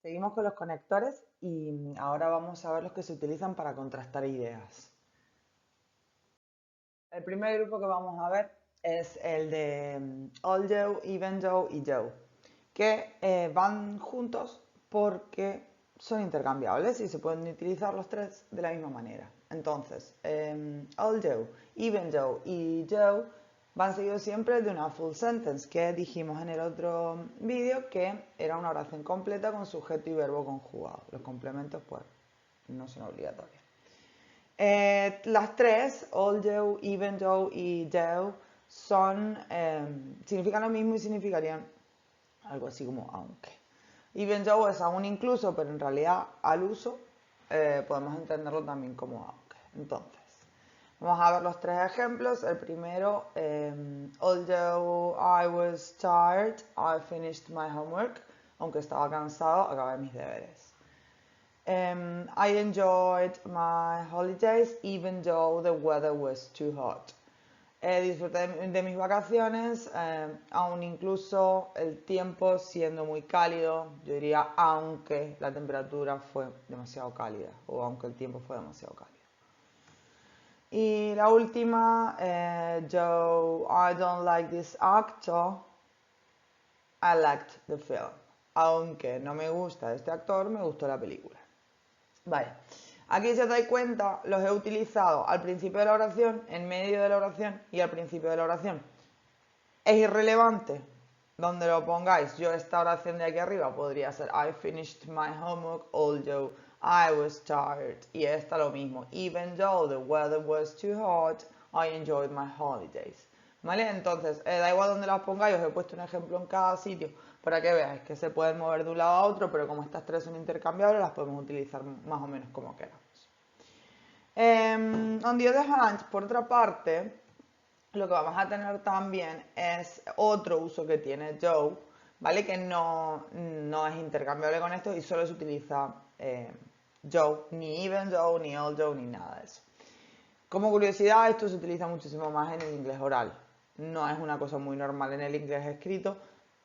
Seguimos con los conectores y ahora vamos a ver los que se utilizan para contrastar ideas. El primer grupo que vamos a ver es el de although, even though y though, que van juntos porque son intercambiables y se pueden utilizar los tres de la misma manera. Entonces, although, even though y though van seguidos siempre de una full sentence, que dijimos en el otro vídeo que era una oración completa con sujeto y verbo conjugado. Los complementos, pues, no son obligatorios. Las tres, although, even though y though, significan lo mismo y significarían algo así como aunque. Even though es aún incluso, pero en realidad al uso podemos entenderlo también como aunque. Entonces, vamos a ver los tres ejemplos. El primero, although I was tired, I finished my homework. Aunque estaba cansado, acabé mis deberes. I enjoyed my holidays even though the weather was too hot. Disfruté de mis vacaciones, aun incluso el tiempo siendo muy cálido, yo diría aunque la temperatura fue demasiado cálida o aunque el tiempo fue demasiado cálido. Y la última, though I don't like this actor, I liked the film. Aunque no me gusta este actor, me gustó la película. Vale, aquí si os dais cuenta, los he utilizado al principio de la oración, en medio de la oración y al principio de la oración. Es irrelevante donde lo pongáis. Yo esta oración de aquí arriba podría ser I finished my homework although I was tired. Y esta lo mismo. Even though the weather was too hot, I enjoyed my holidays. ¿Vale? Entonces, da igual donde las pongáis, os he puesto un ejemplo en cada sitio para que veáis que se pueden mover de un lado a otro, pero como estas tres son intercambiables, las podemos utilizar más o menos como queramos. On the other hand, por otra parte, lo que vamos a tener también es otro uso que tiene though, ¿vale? Que no es intercambiable con esto y solo se utiliza though, ni even though, ni although, ni nada de eso. Como curiosidad, esto se utiliza muchísimo más en el inglés oral. No es una cosa muy normal en el inglés escrito.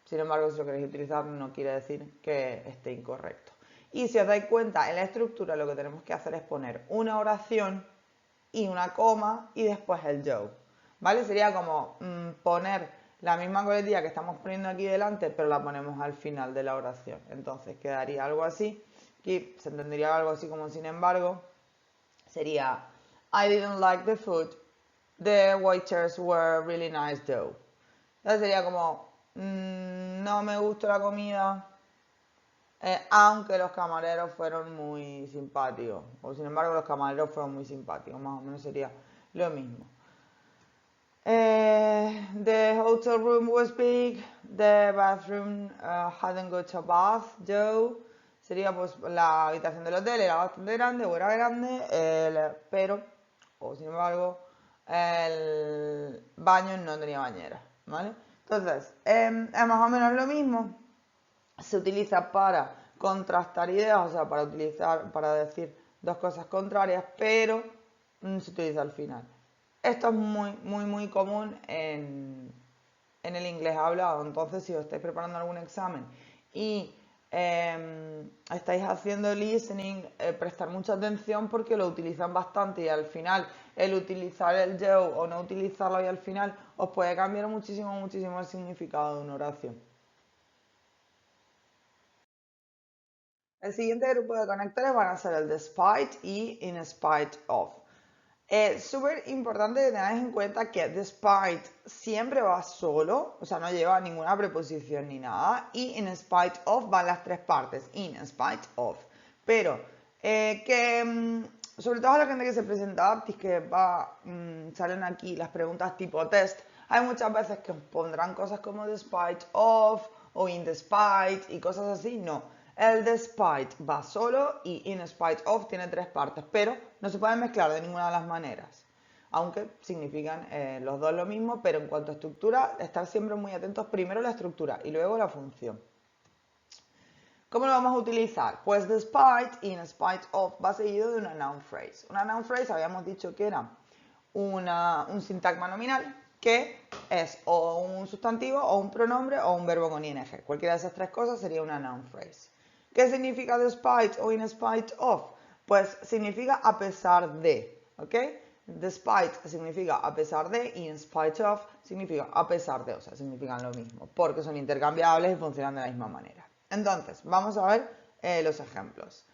Sin embargo, si lo queréis utilizar, no quiere decir que esté incorrecto. Y si os dais cuenta, en la estructura lo que tenemos que hacer es poner una oración y una coma y después el though. ¿Vale? Sería como poner la misma coletilla que estamos poniendo aquí delante, pero la ponemos al final de la oración. Entonces quedaría algo así. Aquí se entendería algo así como sin embargo. Sería I didn't like the food. The waiters were really nice though. Entonces sería como no me gustó la comida, aunque los camareros fueron muy simpáticos. O sin embargo los camareros fueron muy simpáticos. Más o menos sería lo mismo. The hotel room was big. The bathroom hadn't got a bath though. Sería pues la habitación del hotel era bastante grande o era grande, pero, o sin embargo, el baño no tenía bañera, ¿vale? Entonces, es más o menos lo mismo. Se utiliza para contrastar ideas, o sea, para decir dos cosas contrarias, pero se utiliza al final. Esto es muy común en el inglés hablado. Entonces, si os estáis preparando algún examen y estáis haciendo listening, prestar mucha atención porque lo utilizan bastante y al final el utilizar el though o no utilizarlo y al final os puede cambiar muchísimo el significado de una oración. El siguiente grupo de conectores van a ser el despite y in spite of. Es súper importante que tengáis en cuenta que despite siempre va solo, o sea, no lleva ninguna preposición ni nada, y in spite of van las tres partes, in spite of. Pero, sobre todo a la gente que se presenta aptis, que salen aquí las preguntas tipo test, hay muchas veces que os pondrán cosas como despite of o in despite y cosas así, no. El despite va solo y in spite of tiene tres partes, pero no se pueden mezclar de ninguna de las maneras. Aunque significan los dos lo mismo, pero en cuanto a estructura, estar siempre muy atentos primero a la estructura y luego a la función. ¿Cómo lo vamos a utilizar? Pues despite, in spite of, va seguido de una noun phrase. Una noun phrase habíamos dicho que era un sintagma nominal que es o un sustantivo o un pronombre o un verbo con ing. Cualquiera de esas tres cosas sería una noun phrase. ¿Qué significa despite o in spite of? Pues significa a pesar de, ¿ok? Despite significa a pesar de y in spite of significa a pesar de, o sea, significan lo mismo, porque son intercambiables y funcionan de la misma manera. Entonces, vamos a ver los ejemplos.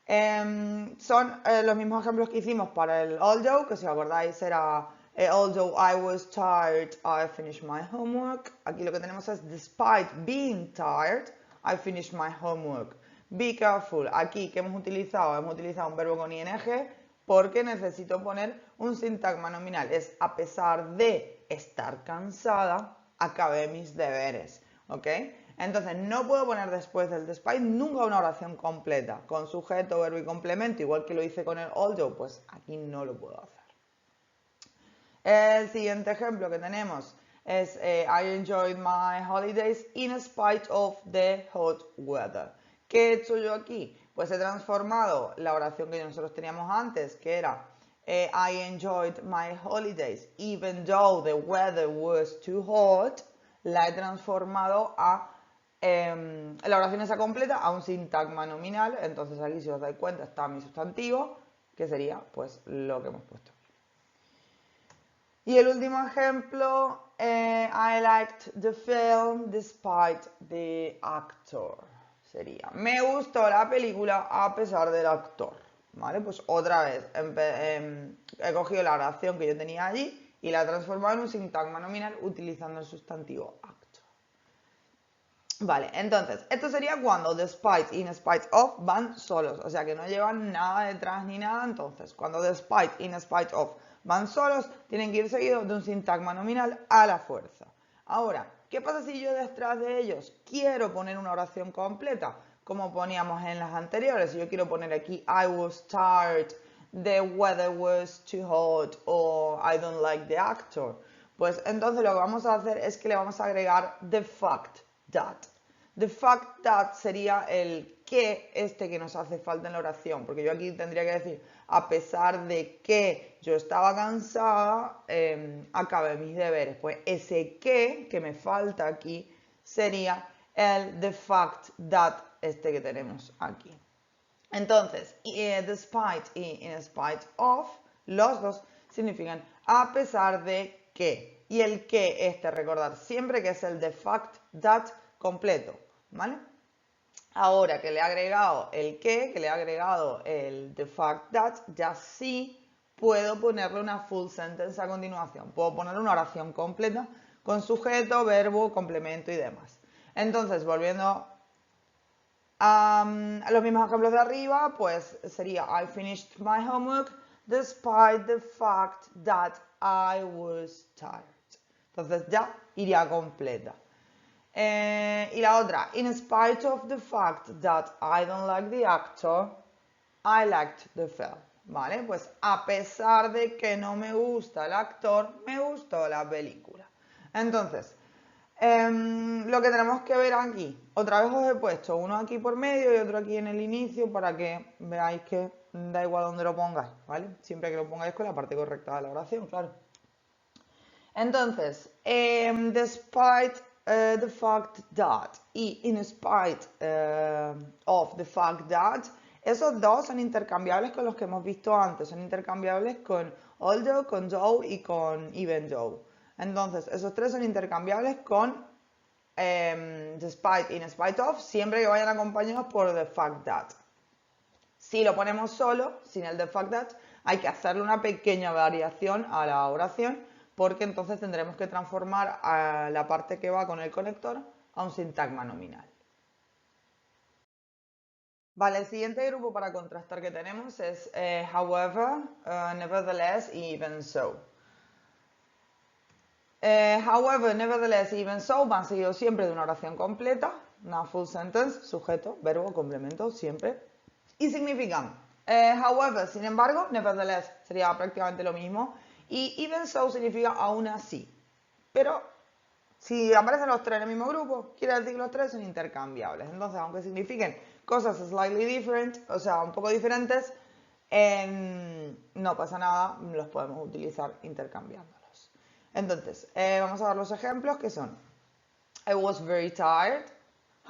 Son los mismos ejemplos que hicimos para el although, que si os acordáis era although I was tired, I finished my homework. Aquí lo que tenemos es despite being tired, I finished my homework. Be careful. Aquí, ¿qué hemos utilizado? Hemos utilizado un verbo con ing porque necesito poner un sintagma nominal. Es a pesar de estar cansada, acabé mis deberes. ¿Ok? Entonces, no puedo poner después del despite nunca una oración completa, con sujeto, verbo y complemento, igual que lo hice con el although, pues aquí no lo puedo hacer. El siguiente ejemplo que tenemos es I enjoyed my holidays in spite of the hot weather. ¿Qué he hecho yo aquí? Pues he transformado la oración que nosotros teníamos antes, que era I enjoyed my holidays even though the weather was too hot. La he transformado a la oración esa completa a un sintagma nominal. Entonces aquí, si os dais cuenta, está mi sustantivo, que sería pues lo que hemos puesto. Y el último ejemplo, I liked the film despite the actor. Sería, me gustó la película a pesar del actor. ¿Vale? Pues otra vez he cogido la oración que yo tenía allí y la he transformado en un sintagma nominal utilizando el sustantivo actor. Vale, entonces, esto sería cuando despite y in spite of van solos, o sea que no llevan nada detrás ni nada. Entonces, cuando despite y in spite of van solos, tienen que ir seguidos de un sintagma nominal a la fuerza. Ahora, ¿qué pasa si yo detrás de ellos quiero poner una oración completa? Como poníamos en las anteriores, si yo quiero poner aquí I was tired, the weather was too hot o I don't like the actor. Pues entonces lo que vamos a hacer es que le vamos a agregar the fact that. The fact that sería el que que nos hace falta en la oración, porque yo aquí tendría que decir, a pesar de que yo estaba cansada, acabé mis deberes. Pues ese que me falta aquí sería el the fact that que tenemos aquí. Entonces, despite y in spite of, los dos significan a pesar de que. Y el que recordar siempre que es el the fact that completo, ¿vale? Ahora que le he agregado el que le he agregado el the fact that, ya sí puedo ponerle una full sentence a continuación. Puedo ponerle una oración completa con sujeto, verbo, complemento y demás. Entonces, volviendo a los mismos ejemplos de arriba, pues sería I finished my homework despite the fact that I was tired. Entonces ya iría completa. Y la otra, in spite of the fact that I don't like the actor, I liked the film. ¿Vale? Pues a pesar de que no me gusta el actor, me gustó la película. Entonces, lo que tenemos que ver aquí, otra vez os he puesto uno aquí por medio y otro aquí en el inicio para que veáis que da igual donde lo pongáis, ¿vale? Siempre que lo pongáis con la parte correcta de la oración, claro. Entonces, despite the fact that y in spite of the fact that, esos dos son intercambiables con los que hemos visto antes, son intercambiables con although, con though y con even though. Entonces, esos tres son intercambiables con despite, in spite of, siempre que vayan acompañados por the fact that. Si lo ponemos solo, sin el the fact that, hay que hacerle una pequeña variación a la oración, porque entonces tendremos que transformar a la parte que va con el conector a un sintagma nominal. Vale, el siguiente grupo para contrastar que tenemos es however, nevertheless y even so. However, nevertheless, even so van seguidos siempre de una oración completa, una full sentence, sujeto, verbo, complemento, siempre. Y significan, however, sin embargo, nevertheless sería prácticamente lo mismo. Y even so significa aún así. Pero si aparecen los tres en el mismo grupo, quiere decir que los tres son intercambiables. Entonces, aunque signifiquen cosas slightly different, o sea, un poco diferentes, no pasa nada, los podemos utilizar intercambiándolos. Entonces, vamos a ver los ejemplos que son I was very tired.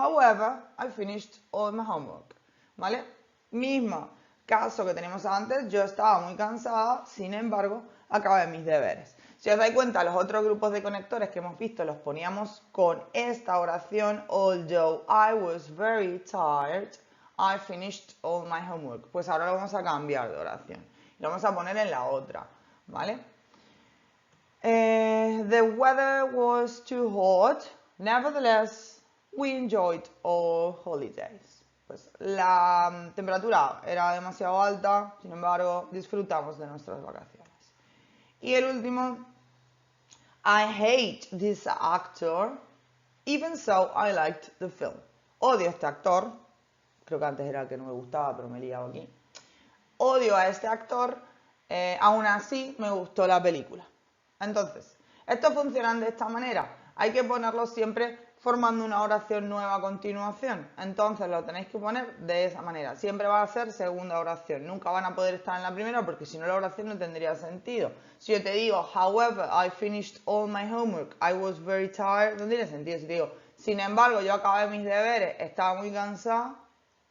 However, I finished all my homework. ¿Vale? Mismo caso que tenemos antes, yo estaba muy cansada, sin embargo, acabé mis deberes. Si os dais cuenta, los otros grupos de conectores que hemos visto los poníamos con esta oración, although I was very tired, I finished all my homework. Pues ahora lo vamos a cambiar de oración. Lo vamos a poner en la otra, ¿vale? The weather was too hot. Nevertheless, we enjoyed our holidays. Pues la temperatura era demasiado alta, sin embargo, disfrutamos de nuestras vacaciones. Y el último, I hate this actor, even so I liked the film. Odio a este actor, creo que antes era el que no me gustaba, pero me he liado aquí. Odio a este actor, aún así me gustó la película. Entonces, estos funcionan de esta manera. Hay que ponerlo siempre formando una oración nueva a continuación. Entonces lo tenéis que poner de esa manera. Siempre va a ser segunda oración. Nunca van a poder estar en la primera porque si no la oración no tendría sentido. Si yo te digo, however, I finished all my homework, I was very tired, no tiene sentido. Si te digo, sin embargo, yo acabé mis deberes, estaba muy cansada,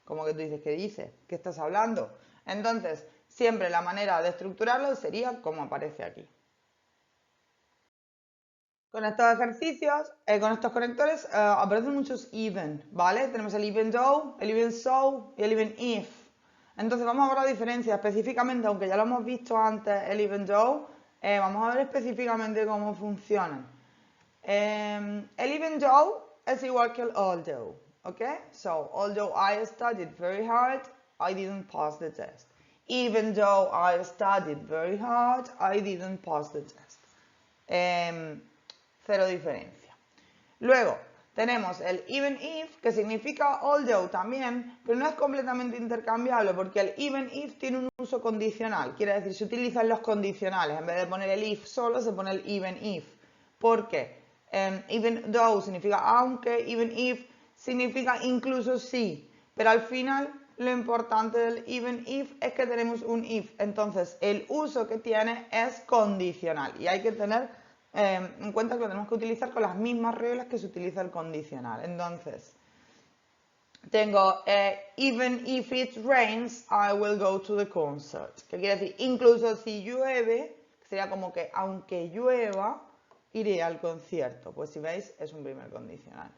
como que tú dices, ¿qué dices? ¿Qué estás hablando? Entonces, siempre la manera de estructurarlo sería como aparece aquí. Con estos ejercicios, con estos conectores, aparecen muchos even, ¿vale? Tenemos el even though, el even so y el even if. Entonces vamos a ver la diferencia específicamente, aunque ya lo hemos visto antes, el even though, vamos a ver específicamente cómo funcionan. El even though es igual que el although, ¿ok? So, although I studied very hard, I didn't pass the test. Even though I studied very hard, I didn't pass the test. Cero diferencia. Luego tenemos el even if, que significa although también, pero no es completamente intercambiable porque el even if tiene un uso condicional. Quiere decir, se utilizan los condicionales. En vez de poner el if solo, se pone el even if. ¿Por qué? Even though significa aunque, even if significa incluso sí. Pero al final, lo importante del even if es que tenemos un if. Entonces, el uso que tiene es condicional. Y hay que tener en cuenta que lo tenemos que utilizar con las mismas reglas que se utiliza el condicional. Entonces, tengo even if it rains, I will go to the concert. Que quiere decir, incluso si llueve, sería como que aunque llueva, iré al concierto. Pues si veis, es un primer condicional.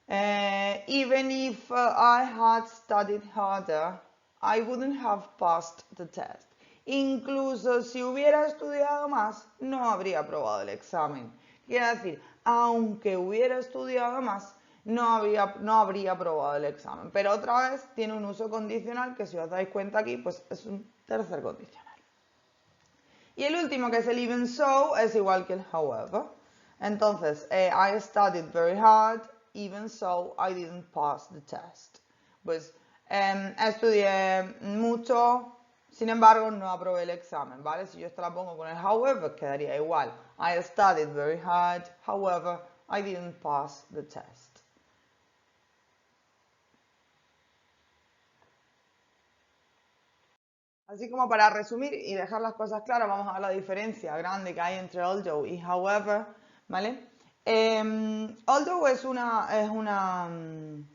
Even if I had studied harder, I wouldn't have passed the test. Incluso si hubiera estudiado más, no habría aprobado el examen. Quiere decir, aunque hubiera estudiado más, no habría aprobado el examen. Pero otra vez tiene un uso condicional que si os dais cuenta aquí, pues es un tercer condicional. Y el último, que es el even so, es igual que el however. Entonces, I studied very hard, even so I didn't pass the test. Pues estudié mucho, sin embargo no aprobé el examen, ¿vale? Si yo esto la pongo con el however, quedaría igual. I studied very hard, however I didn't pass the test. Así como para resumir y dejar las cosas claras, vamos a ver la diferencia grande que hay entre although y however, ¿vale? Although es una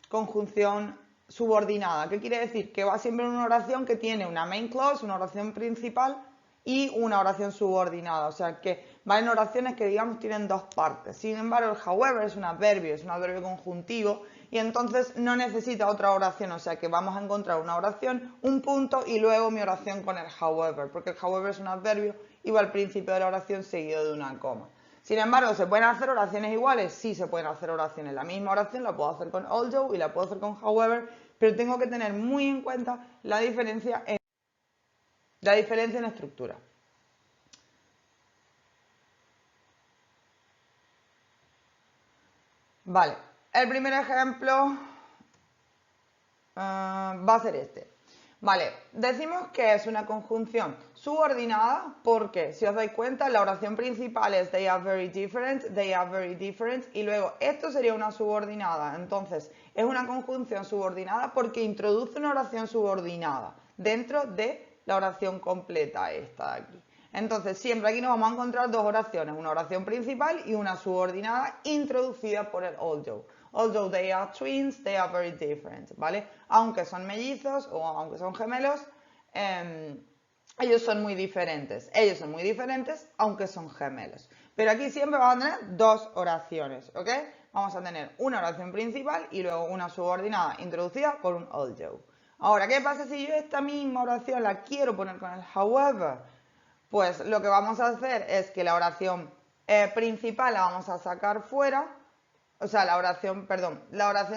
conjunción subordinada. ¿Qué quiere decir? Que va siempre en una oración que tiene una main clause, una oración principal y una oración subordinada. O sea que va en oraciones que digamos tienen dos partes. Sin embargo, el however es un adverbio conjuntivo y entonces no necesita otra oración. O sea que vamos a encontrar una oración, un punto y luego mi oración con el however. Porque el however es un adverbio y va al principio de la oración seguido de una coma. Sin embargo, ¿se pueden hacer oraciones iguales? Sí, se pueden hacer oraciones. La misma oración la puedo hacer con although y la puedo hacer con however, pero tengo que tener muy en cuenta la diferencia en estructura. Vale, el primer ejemplo va a ser este. Vale, decimos que es una conjunción subordinada porque, si os dais cuenta, la oración principal es they are very different, y luego esto sería una subordinada. Entonces, es una conjunción subordinada porque introduce una oración subordinada dentro de la oración completa esta de aquí. Entonces, siempre aquí nos vamos a encontrar dos oraciones, una oración principal y una subordinada introducida por el although. Although they are twins, they are very different, ¿vale? Aunque son mellizos o aunque son gemelos, ellos son muy diferentes. Ellos son muy diferentes, aunque son gemelos. Pero aquí siempre vamos a tener dos oraciones, ¿ok? Vamos a tener una oración principal y luego una subordinada introducida por un although. Ahora, ¿qué pasa si yo esta misma oración la quiero poner con el however? Pues lo que vamos a hacer es que la oración principal la vamos a sacar fuera, o sea, la oración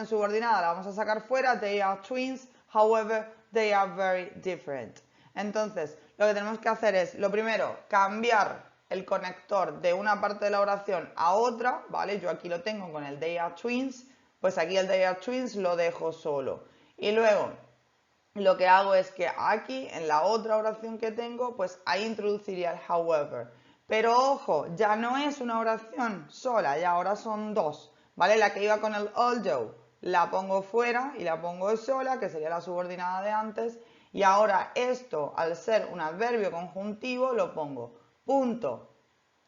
subordinada la vamos a sacar fuera, they are twins, however, they are very different. Entonces, lo que tenemos que hacer es, lo primero, cambiar el conector de una parte de la oración a otra, ¿vale? Yo aquí lo tengo con el they are twins, pues aquí el they are twins lo dejo solo. Y luego, lo que hago es que aquí, en la otra oración que tengo, pues ahí introduciría el however. Pero ojo, ya no es una oración sola, ya ahora son dos, ¿vale? La que iba con el although la pongo fuera y la pongo sola, que sería la subordinada de antes. Y ahora esto, al ser un adverbio conjuntivo, lo pongo punto.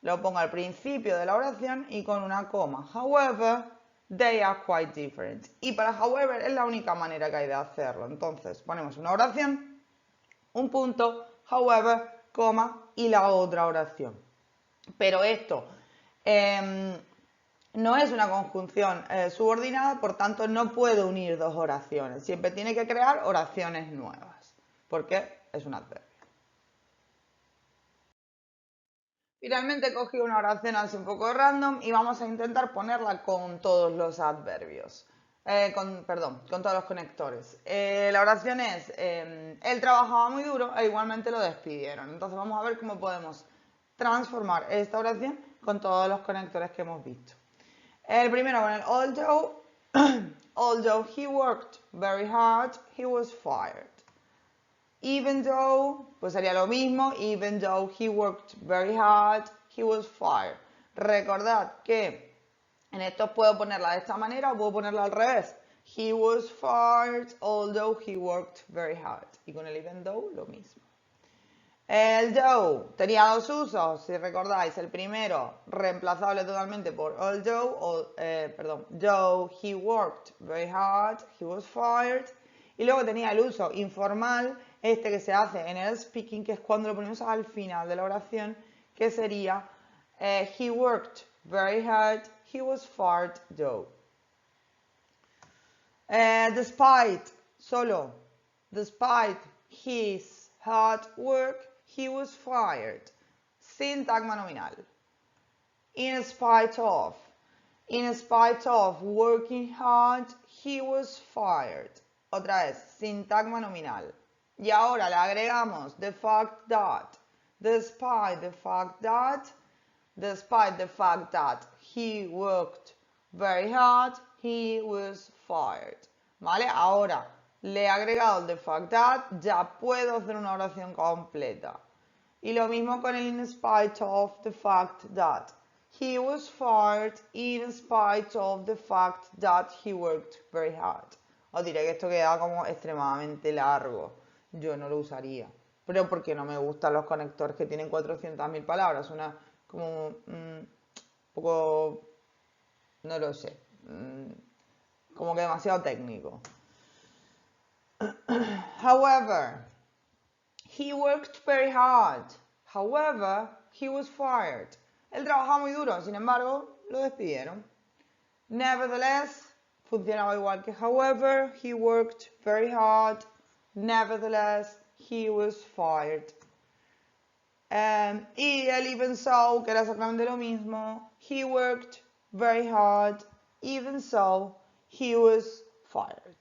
Lo pongo al principio de la oración y con una coma. However, they are quite different. Y para however es la única manera que hay de hacerlo. Entonces ponemos una oración, un punto, however, coma y la otra oración. Pero esto no es una conjunción subordinada, por tanto no puedo unir dos oraciones. Siempre tiene que crear oraciones nuevas, porque es un adverbio. Finalmente he cogido una oración así un poco random y vamos a intentar ponerla con todos los adverbios. Con todos los conectores. La oración es, él trabajaba muy duro e igualmente lo despidieron. Entonces vamos a ver cómo podemos transformar esta oración con todos los conectores que hemos visto. El primero con el although. Although he worked very hard, he was fired. Even though, pues sería lo mismo, even though he worked very hard, he was fired. Recordad que en esto puedo ponerla de esta manera o puedo ponerla al revés. He was fired, although he worked very hard. Y con el even though, lo mismo. El though tenía dos usos, si recordáis. El primero, reemplazable totalmente por although, though he worked very hard, he was fired. Y luego tenía el uso informal, este que se hace en el speaking, que es cuando lo ponemos al final de la oración, que sería he worked very hard, he was fired though. Despite his hard work, he was fired. Sintagma nominal. In spite of working hard, he was fired. Otra vez, sintagma nominal. Y ahora le agregamos the fact that, despite the fact that he worked very hard, he was fired. ¿Vale? Ahora le he agregado the fact that, ya puedo hacer una oración completa. Y lo mismo con el in spite of the fact that. He was fired in spite of the fact that he worked very hard. Os diré que esto queda como extremadamente largo. Yo no lo usaría. Pero porque no me gustan los conectores que tienen 400.000 palabras. Una como un poco, no lo sé, como que demasiado técnico. However, he worked very hard. However, he was fired. Él trabajaba muy duro, sin embargo, lo despidieron. Nevertheless, funcionaba igual que however, he worked very hard. Nevertheless, he was fired. Y el even so, que era exactamente lo mismo, he worked very hard. Even so, he was fired.